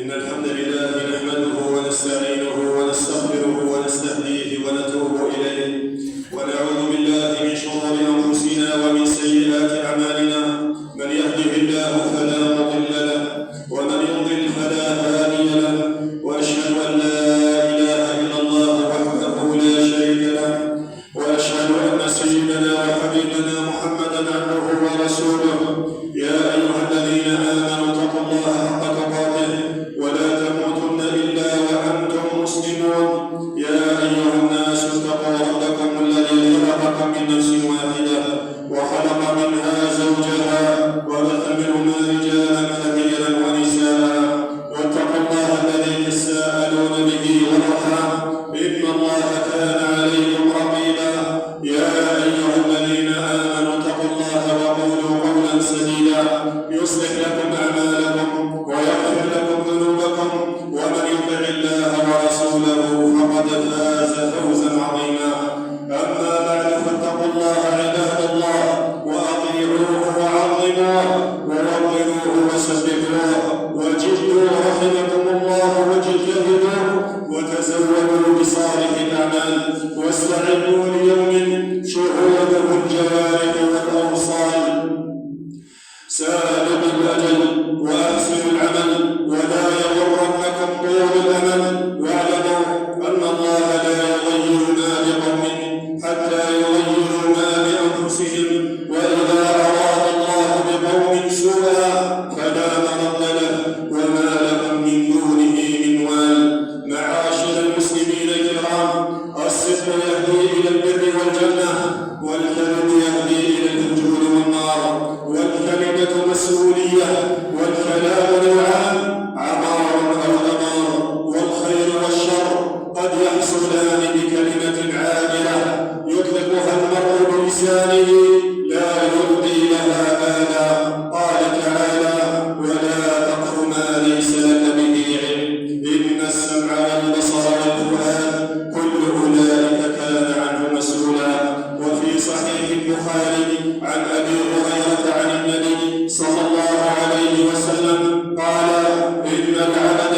إن الحمد لله نحمده ونستعينه ونستغفره ونستهديه ونتوب إليه ونعوذ بالله من شرور أنفسنا ومن سيئات أعمالنا. من يهده الله فلا مضل له ومن يضلل فلا هادي له، وأشهد أن لا إله إلا الله وحده لا شريك له، وأشهد أن سيدنا وحبيبنا محمدا عبده ورسوله. يا أيها الذين آمنوا اتقوا الله حق تقاته ولا تموتن إلا وأنتم مسلمون. يا أيها الناس اتقوا ربكم الذي خلقكم من نفس واحدة وخلق منها زوجها وبث منهما رجالا كثيرا ونساء، واتقوا الله الذي تساءلون به والأرحام إن الله كان عليكم رقيبا. يا أيها الذين آمنوا اتقوا الله وقولوا قولا سديدا يصلح لكم أعمالكم ويغفر لكم ذنوبكم، ومن يطع الله ورسوله فقد فاز فوزا عظيما. أما بعد، فاتقوا الله عباد الله وأطيعوه وعظموه ووقروه وسبحوه وجدوا رحمكم الله وجدوا وتزودوا بصالح الأعمال واستعدوا ليوم شهوده الجوارح والأوصال. سابقوا الأجل وأحسنوا العمل ولا يغرنكم طول الأمل، واعلموا أن الله لا يغير ما بقوم حتى يغيروا ما بأنفسهم، وإذا أراد الله بقوم سوءا فلا مرد له وما لهم من دونه من وال. معاشر المسلمين الكرام، الصدق يهدي إلى البر والجنة، والكذب يهدي إلى الفجور والنار، والكلمة مسؤولية، والكلام نوعان: عمار أو أمار، والخير والشر قد يحصلان بكلمة عابرة يطلقها المرء بلسانه لا يلقي لها بالا. قال تعالى: ولا تقف ما ليس لك به علم إن السمع والبصر والفؤاد كل أولئك كان عنه مسؤولا. وفي صحيح البخاري عن أبي هريرة عن النبي صلى الله عليه وسلم قال: إن العبد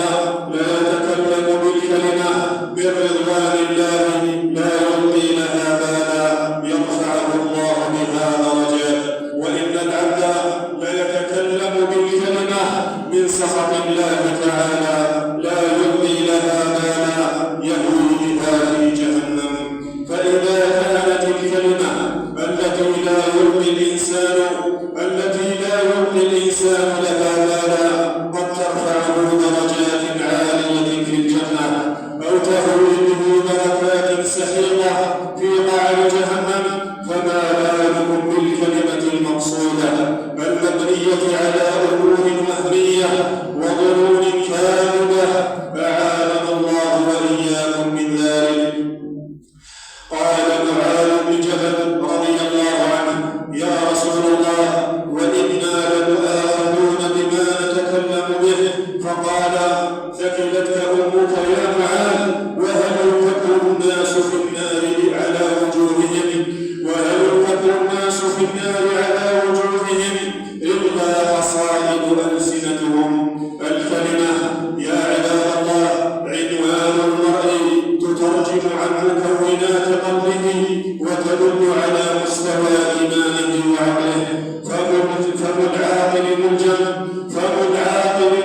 لا يتكلم بالكلمة من رضوان الله لا يلقي لها بالا يرفعه الله بها درجات، وإن العبد لا يتكلم بالكلمة من سخط الله تعالى لا يلقي لها بالا يهوي بها في جهنم. فإذا كانت الكلمة التي لا يلقي الإنسان لها بالا قد ترفعه درجات عالية في الجنة أو تهوي به بركات سحيقة في قعر جهنم، فما بالكم بالكلمة المقصودة المبنية على أمور وهمية وظنون كاذبة، أعاذنا الله وإياكم من ذلك. قال معاذ بن جبل رضي الله عنه: يا رسول الله، وإنا لمؤاخذون بما نتكلم به. فقال: ثكلتك أمك يا معاذ، وهل يكب الناس في النار على وجوههم إلا حصائد ألسنتهم. الكلمة يا عباد الله عنوان المرء تترجم عن مكونات قلبه وتدل على مستوى إيمانه وعقله. فم العاقل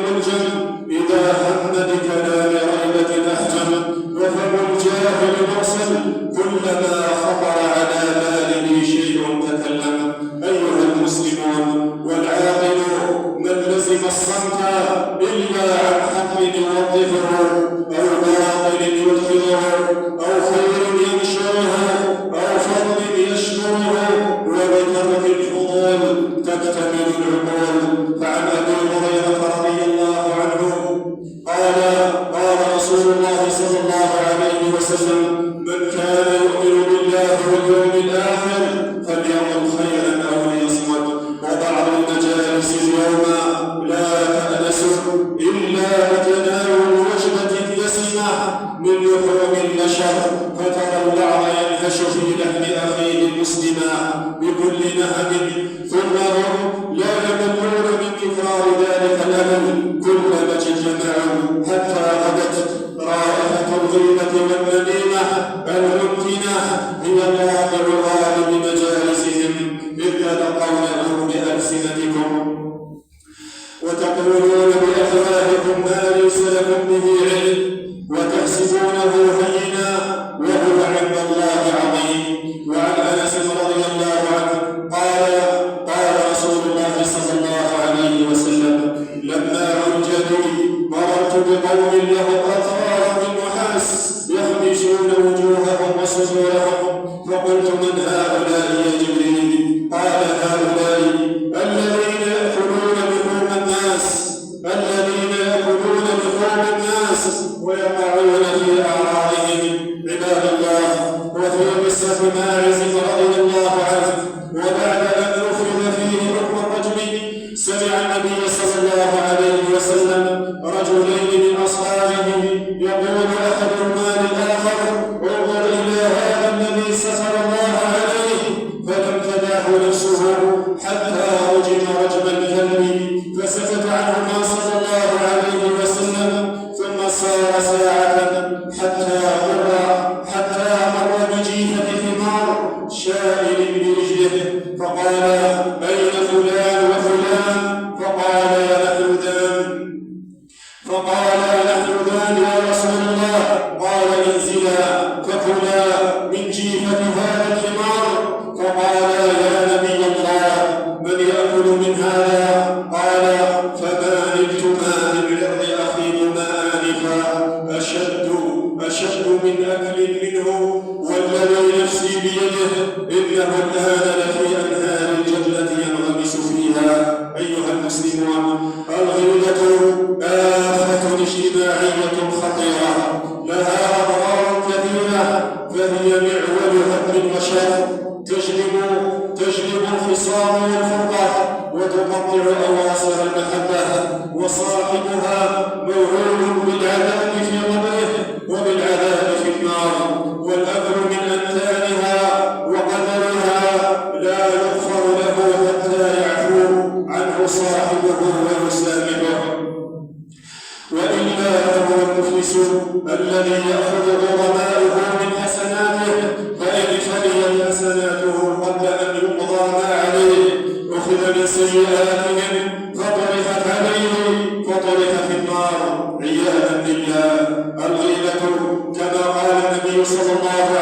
ملجم إذا هم بكلام ريبة أحجم، وفم الجاهل مرسل كلما خطر على باله شيء تكلم. أيها المسلمون، والعاقل من لزم الصمت إلا عن حق يوظفه أو باطل يدخله أو خير ينشره أو فضل يشكره، وبترك الفضول تكتمل العقول. فعن أبي هريرة رضي الله عنه قال: قال رسول الله صلى الله عليه وسلم: من كان يؤمن بالله واليوم الآخر فليقل خيرا أو ليصمت. وبعض المجالس اليوم لا تأنس إلا بتناول وجبة دسمة من لحوم البشر، فترى البعض ينهش في لحم أخيه مسلما بكل نهب، ثم هم لا يملون من تكرار ذلك الألم كلما اجتمعوا قوم له أطراف من نحاس يخمشون وجوههم وصدورهم، فقلت من هؤلاء يا جبريل؟ قال هؤلاء الذين يأكلون لحوم الناس ويقعون في أعراضهم. عباد الله، وفي قصة ماعز رضي الله عنه وبعد أن نفذ فيه حكم الرجم، سمع النبي صلى الله عليه وسلم رجلين من أصحابه يقول أحدهما للآخر: انظر إلى هذا الذي ستر الله عليه. فلم تدعه نفسه حتى رجم رجم الكلب، فسكت عنهما صلى الله عليه وسلم، ثم سار ساعة حتى مر بجيفة حمار شائل برجله، فقال: أين فلان وفلان؟ فقال: نحن ذان يا رسول الله. قال: انزلا فكلا من جيفة هذا الحمار. فقال: يا نبي الله، من يأكل من هذا؟ قال: فما نلتما من عرض أخيكما آنفا أشد من أكل منه، والذي نفسي بيده إنه الآن لفي أنهار الجنة ينغمس فيها. أيها المسلمون، الغيبة آفة اجتماعية خطيرة لها أضرار كثيرة، فهي معول هم وشر، تجلب الخصام والفرقة، وتقطع أواصر المحبة، وصاحبها موعود بالعذاب في قبره وبالعذاب في النار، والأمر من أنتانها وقدرها لا يغفر له حتى يعفو عنه صاحبه ويسامحه. وإلا فهو المفلس الذي يأخذ غرماؤه من حسناته، فإن فنيت حسناته قبل أن يقضى ما عليه أخذ من سيئاتهم فطرح في النار عياذا بالله. الغيبة كما قال النبي صلى الله